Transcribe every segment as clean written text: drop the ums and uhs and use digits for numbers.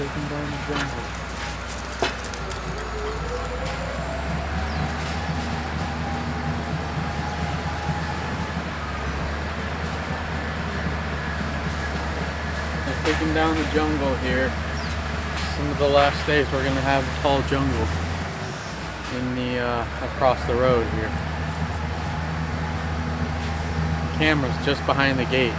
taking down the jungle. They're taking down the jungle here. Some of the last days we're gonna have tall jungle in the across the road here. Camera's just behind the gate.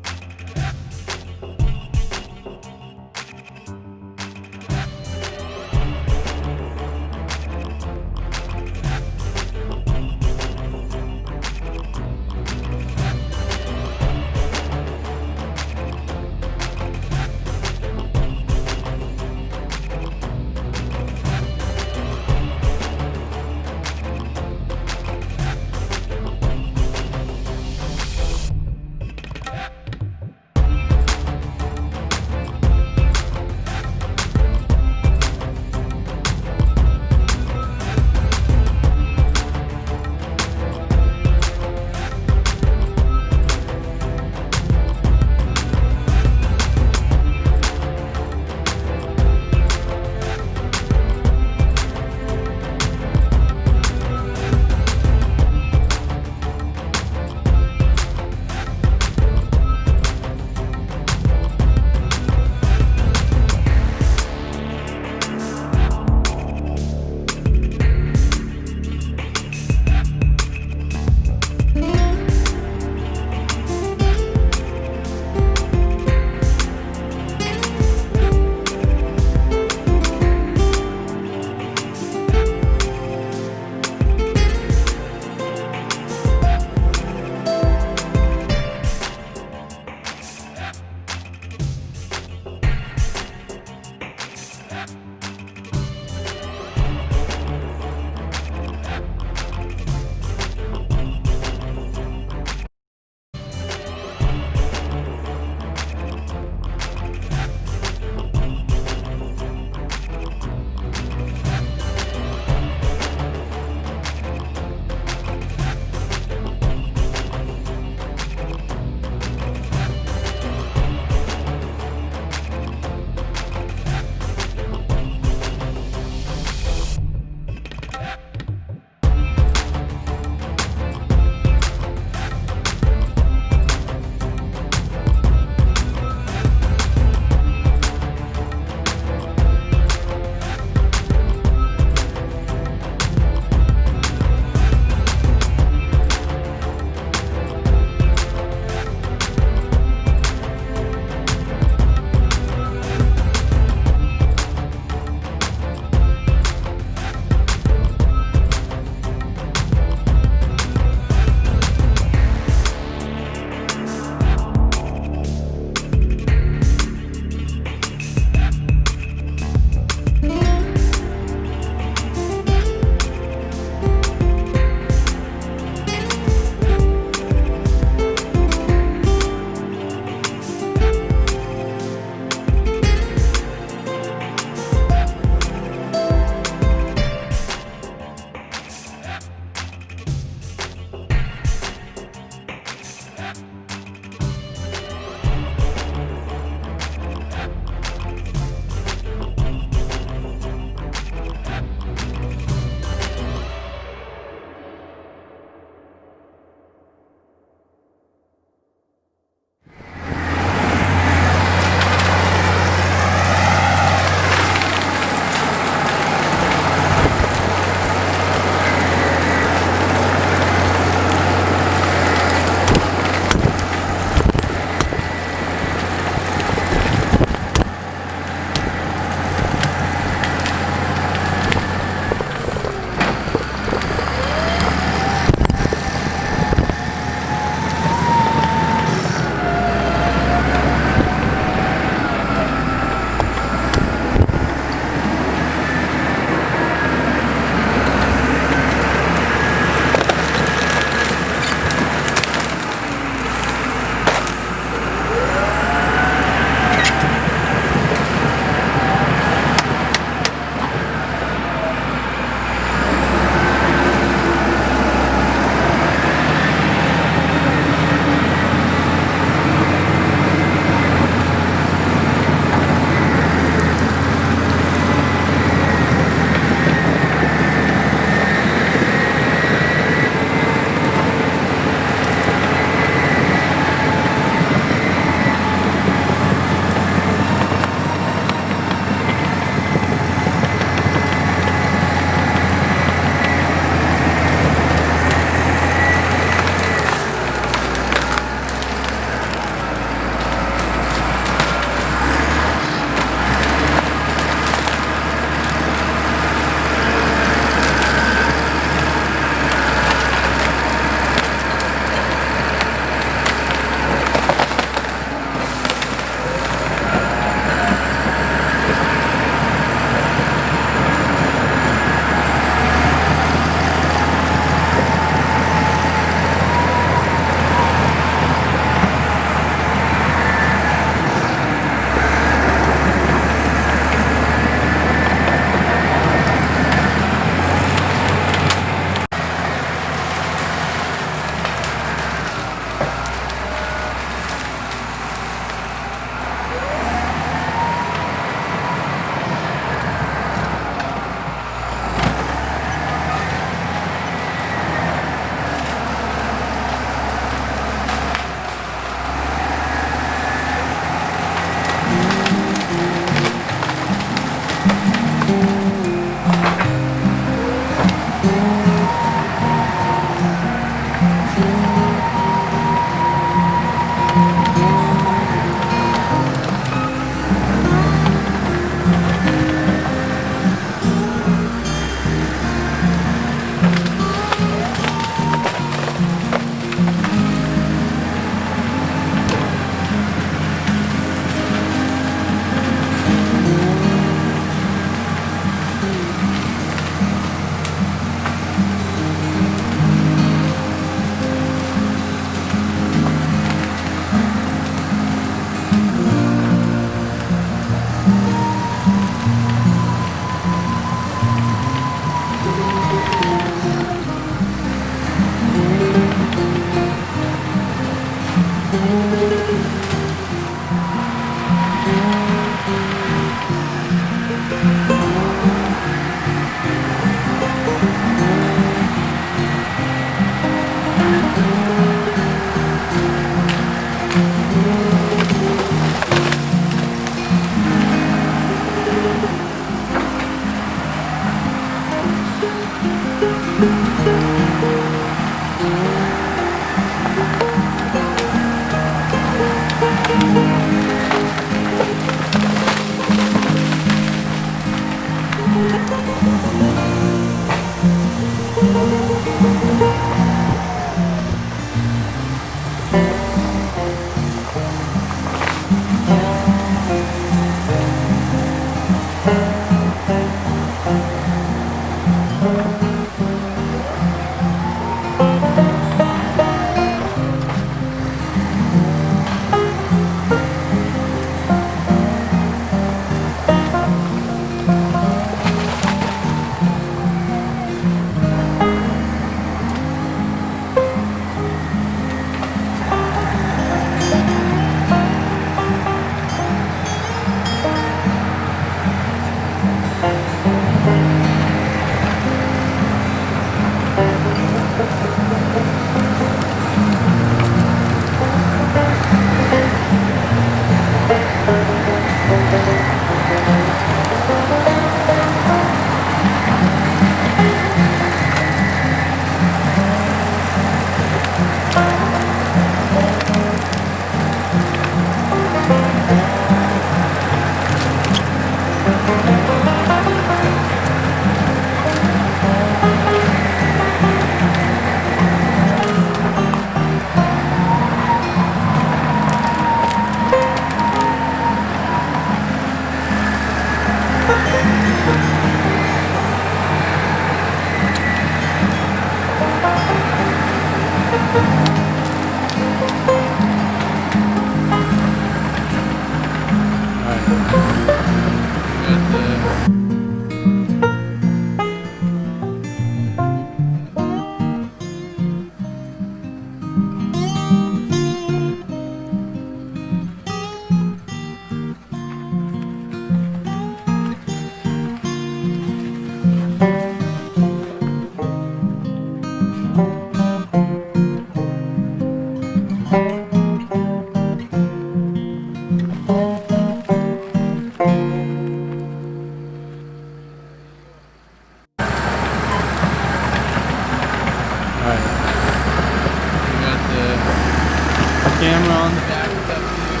the camera on the back step view.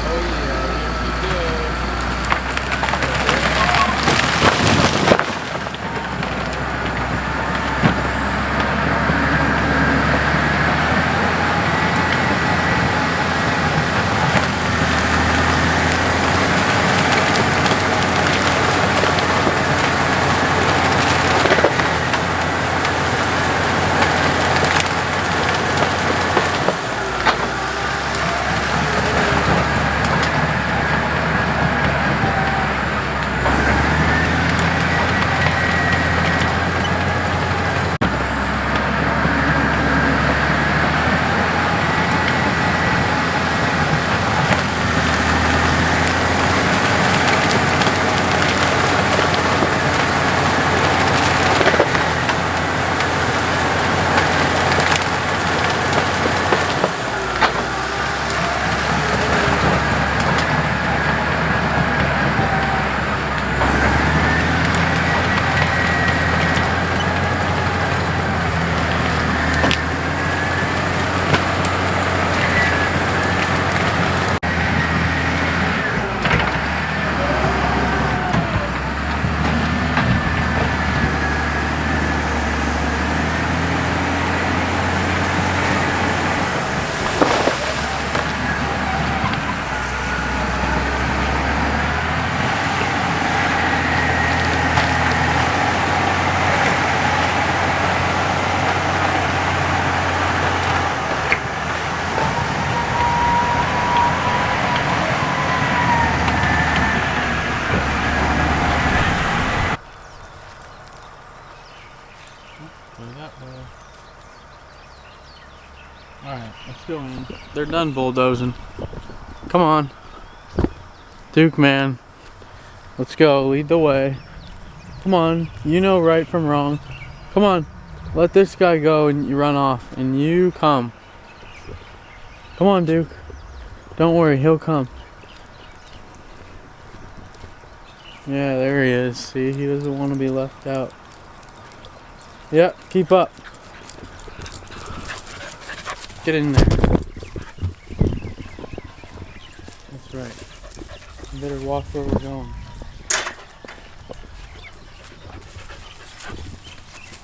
Oh yeah, there she goes. Alright, let's go in. They're done bulldozing. Come on. Duke, man. Let's go. Lead the way. Come on. You know right from wrong. Come on. Let this guy go and you run off. And you come. Come on, Duke. Don't worry. He'll come. Yeah, there he is. See, he doesn't want to be left out. Yep, keep up. Get in there. That's right. You better walk where we're going.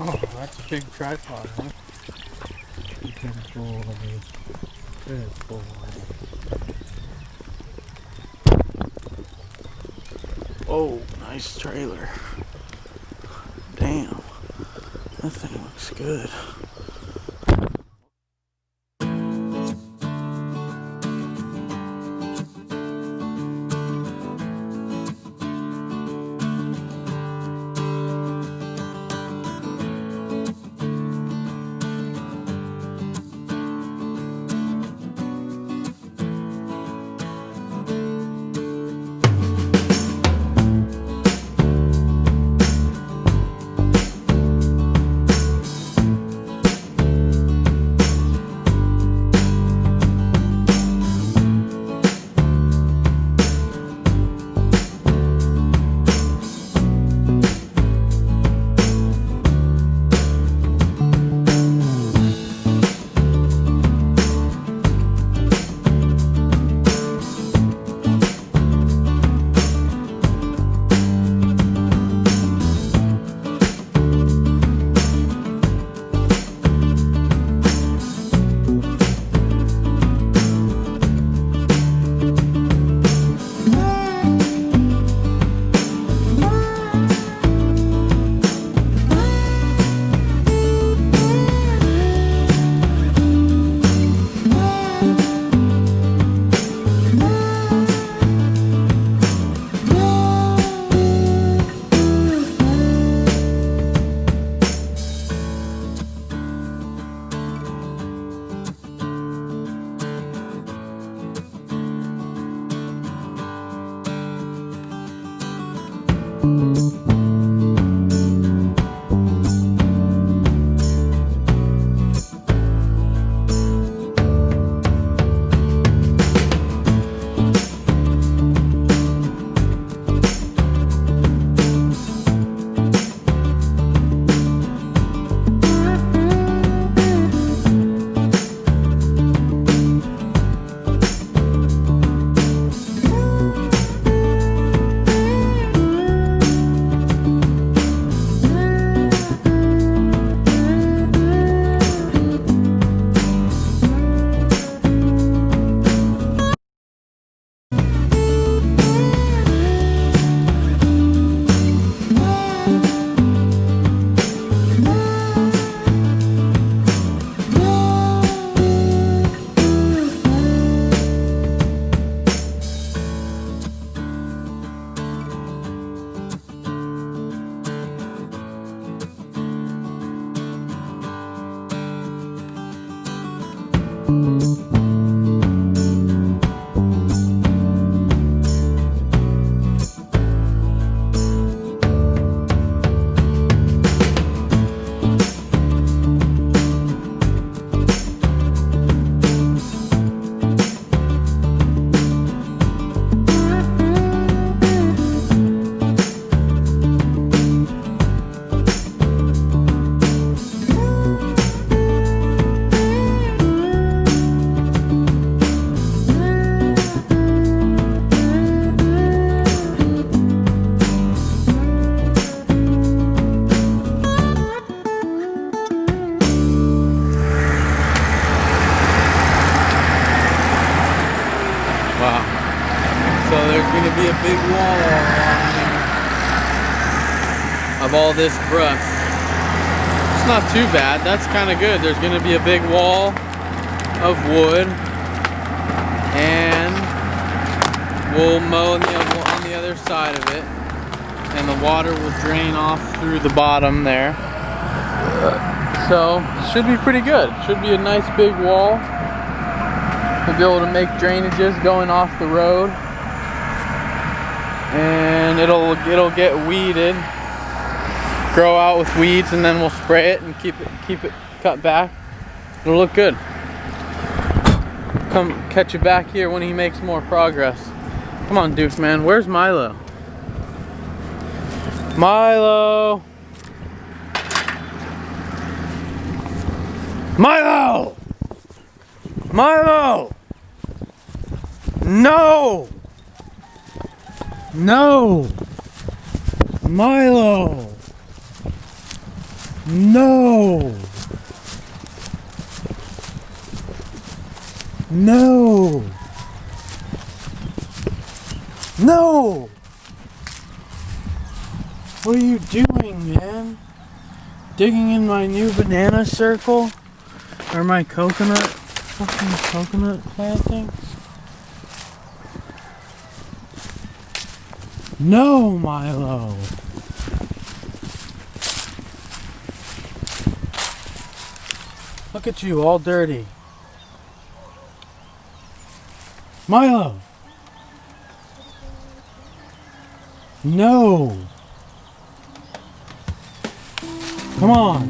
Oh, that's a big tripod, huh? Good boy. Good boy. Oh, nice trailer. Damn. That thing looks good. Wow. So there's going to be a big wall along here of all this brush. It's not too bad. That's kind of good. There's going to be a big wall of wood, and we'll mow on the other side of it, and the water will drain off through the bottom there. So should be pretty good. Should be a nice big wall. We'll be able to make drainages going off the road, and it'll get weeded, grow out with weeds, and then we'll spray it and keep it cut back. It'll look good. Come catch you back here when he makes more progress. Come on, Duke man. Where's Milo? Milo! Milo! Milo! No! No! Milo! No! No! No! What are you doing, man? Digging in my new banana circle? Or my fucking coconut planting? No, Milo! Look at you, all dirty. Milo! No! Come on!